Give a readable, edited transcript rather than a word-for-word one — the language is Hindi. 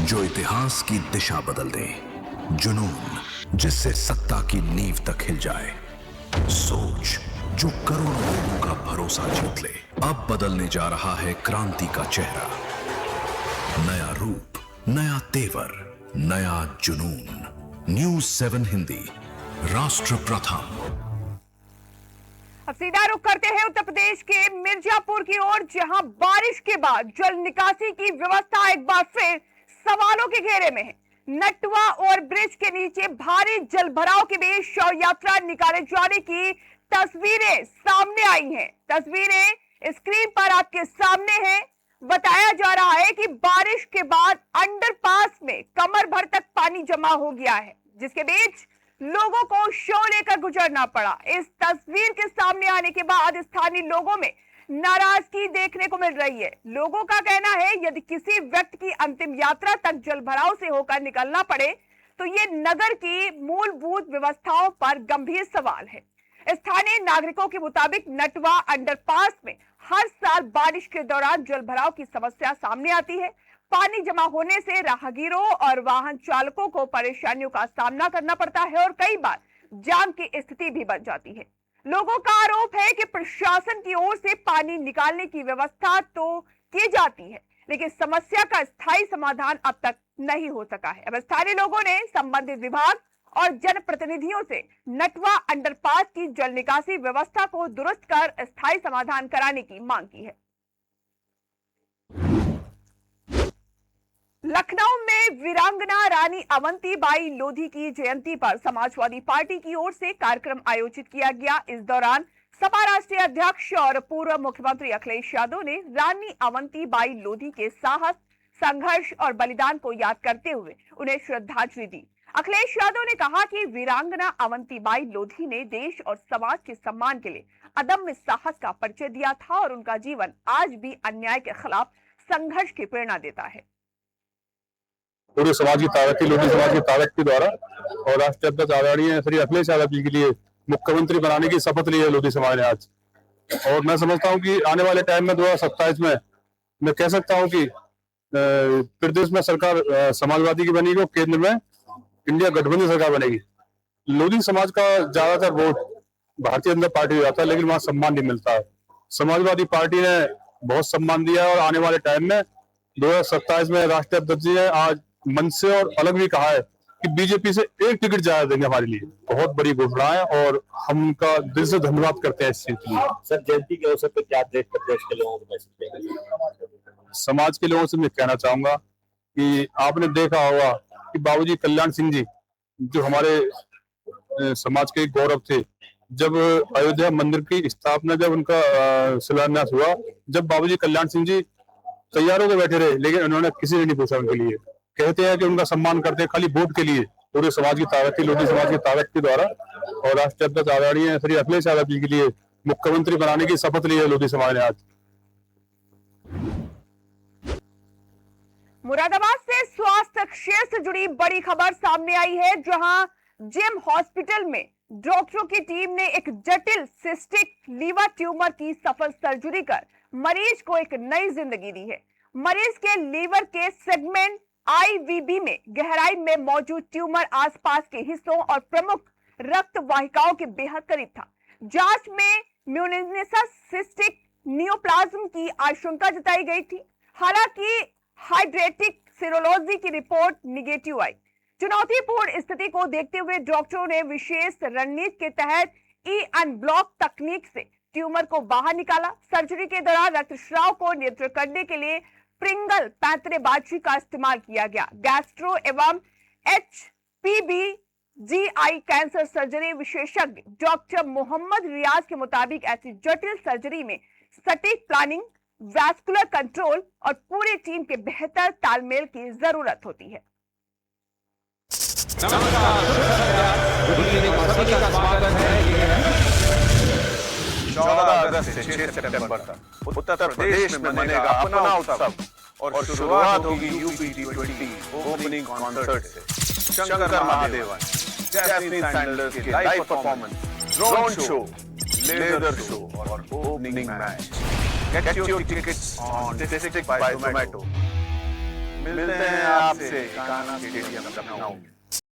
जो इतिहास की दिशा बदल दे, जुनून जिससे सत्ता की नींव तक हिल जाए, सोच जो करोड़ों लोगों का भरोसा जीत ले। अब बदलने जा रहा है क्रांति का चेहरा, नया रूप, नया तेवर, नया जुनून। न्यूज़ 7 हिंदी, राष्ट्र प्रथम। अब सीधा रुख करते हैं उत्तर प्रदेश के मिर्जापुर की ओर, जहां बारिश के बाद जल निकासी की व्यवस्था एक बार फिर सवालों के घेरे में है। नटवा और ब्रिज के नीचे भारी जल भराव के बीच शव यात्रा निकाले जाने की तस्वीरें सामने आई हैं। तस्वीरें स्क्रीन पर आपके सामने हैं। बताया जा रहा है कि बारिश के बाद अंडरपास में कमर भर तक पानी जमा हो गया है, जिसके बीच लोगों को शव लेकर गुजरना पड़ा। इस तस्वीर के सामने आने के बाद स्थानीय लोगों में नाराजगी देखने को मिल रही है। लोगों का कहना है यदि किसी व्यक्ति की अंतिम यात्रा तक जलभराव से होकर निकलना पड़े तो ये नगर की मूलभूत व्यवस्थाओं पर गंभीर सवाल है। स्थानीय नागरिकों के मुताबिक नटवा अंडरपास में हर साल बारिश के दौरान जलभराव की समस्या सामने आती है। पानी जमा होने से राहगीरों और वाहन चालकों को परेशानियों का सामना करना पड़ता है और कई बार जाम की स्थिति भी बन जाती है। लोगों का आरोप है कि प्रशासन की ओर से पानी निकालने की व्यवस्था तो की जाती है, लेकिन समस्या का स्थायी समाधान अब तक नहीं हो सका है। अब स्थानीय लोगों ने संबंधित विभाग और जनप्रतिनिधियों से नटवा अंडरपास की जल निकासी व्यवस्था को दुरुस्त कर स्थायी समाधान कराने की मांग की है। लखनऊ में वीरांगना रानी अवंतीबाई लोधी की जयंती पर समाजवादी पार्टी की ओर से कार्यक्रम आयोजित किया गया। इस दौरान सपा राष्ट्रीय अध्यक्ष और पूर्व मुख्यमंत्री अखिलेश यादव ने रानी अवंतीबाई लोधी के साहस, संघर्ष और बलिदान को याद करते हुए उन्हें श्रद्धांजलि दी। अखिलेश यादव ने कहा कि वीरांगना अवंतीबाई लोधी ने देश और समाज के सम्मान के लिए अदम्य साहस का परिचय दिया था और उनका जीवन आज भी अन्याय के खिलाफ संघर्ष की प्रेरणा देता है। पूरे समाज की ताकत थी, लोधी समाज की ताकत के द्वारा, और राष्ट्रीय अध्यक्ष आदरणीय श्री अखिलेश यादव जी के लिए मुख्यमंत्री बनाने की शपथ ली है लोधी समाज ने आज। और मैं समझता हूं कि आने वाले टाइम में 2027 में मैं कह सकता हूं कि प्रदेश में सरकार समाजवादी की बनेगी और केंद्र में इंडिया गठबंधन सरकार बनेगी। लोधी समाज का ज्यादातर वोट भारतीय जनता पार्टी को जाता है, लेकिन वहां सम्मान नहीं मिलता है। समाजवादी पार्टी ने बहुत सम्मान दिया है और आने वाले टाइम में 2027 में राष्ट्रीय अध्यक्ष जी ने आज मन से और अलग भी कहा है कि बीजेपी से एक टिकट ज्यादा देंगे हमारे लिए। बहुत बड़ी घोषणा है और हम उनका दिल से धन्यवाद करते हैं इस चीज के लिए। सर, जयंती के अवसर पर क्या देश प्रदेश के लोगों को मैसेज देंगे? समाज के लोगों से मैं कहना चाहूंगा कि आपने देखा होगा कि बाबूजी कल्याण सिंह जी जो हमारे समाज के गौरव थे, जब अयोध्या मंदिर की स्थापना, जब उनका शिलान्यास हुआ, जब बाबूजी कल्याण सिंह जी तैयार होकर बैठे रहे, लेकिन उन्होंने किसी ने नहीं पूछा उनके लिए। कहते हैं कि उनका सम्मान करते हैं खाली वोट के लिए। पूरे समाज की ताकत थी, लोधी समाज की ताकत के द्वारा, और राष्ट्रीय अध्यक्ष आदरणीय श्री अखिलेश यादव जी के लिए मुख्यमंत्री बनाने की शपथ ली है लोधी समाज ने आज। मुरादाबाद से स्वास्थ्य क्षेत्र से जुड़ी बड़ी खबर सामने आई है, जहां जिम हॉस्पिटल में डॉक्टरों की टीम ने एक जटिल सिस्टिक लीवर ट्यूमर की सफल सर्जरी कर मरीज को एक नई जिंदगी दी है। मरीज के लीवर के सेगमेंट आईवीबी में गहराई में मौजूद ट्यूमर आसपास के हिस्सों और प्रमुख रक्त वाहिकाओं के बेहद करीब था। जांच में म्यूनिनेसस सिस्टिक नियोप्लाज्म की आशंका जताई गई थी। हालांकि हाइड्रेटिक सीरोलॉजी की रिपोर्ट निगेटिव आई। चुनौतीपूर्ण स्थिति को देखते हुए डॉक्टरों ने विशेष रणनीति के तहत अनब्लॉक तकनीक से ट्यूमर को बाहर निकाला। सर्जरी के दौरान रक्तस्राव को नियंत्रित करने के लिए प्रिंगल पैंतरेबाजी का इस्तेमाल किया गया। गैस्ट्रो एवं HPB-GI कैंसर सर्जरी विशेषज्ञ डॉक्टर मोहम्मद रियाज के मुताबिक ऐसी जटिल सर्जरी में सटीक प्लानिंग, वैस्कुलर कंट्रोल और पूरी टीम के बेहतर तालमेल की जरूरत होती है। 14 अगस्त से 6 सितंबर तक उत्तर प्रदेश में मनेगा अपना उत्सव और शुरुआत होगी यूपी T20 ओपनिंग कॉन्सर्ट से। शंकर महादेवन, जैस्मिन सैंडलर्स के live performance, drone show, laser show और opening match. Get your tickets on District by Zomato। मिलते हैं पंजाब से कान्हा स्टेडियम लखनऊ।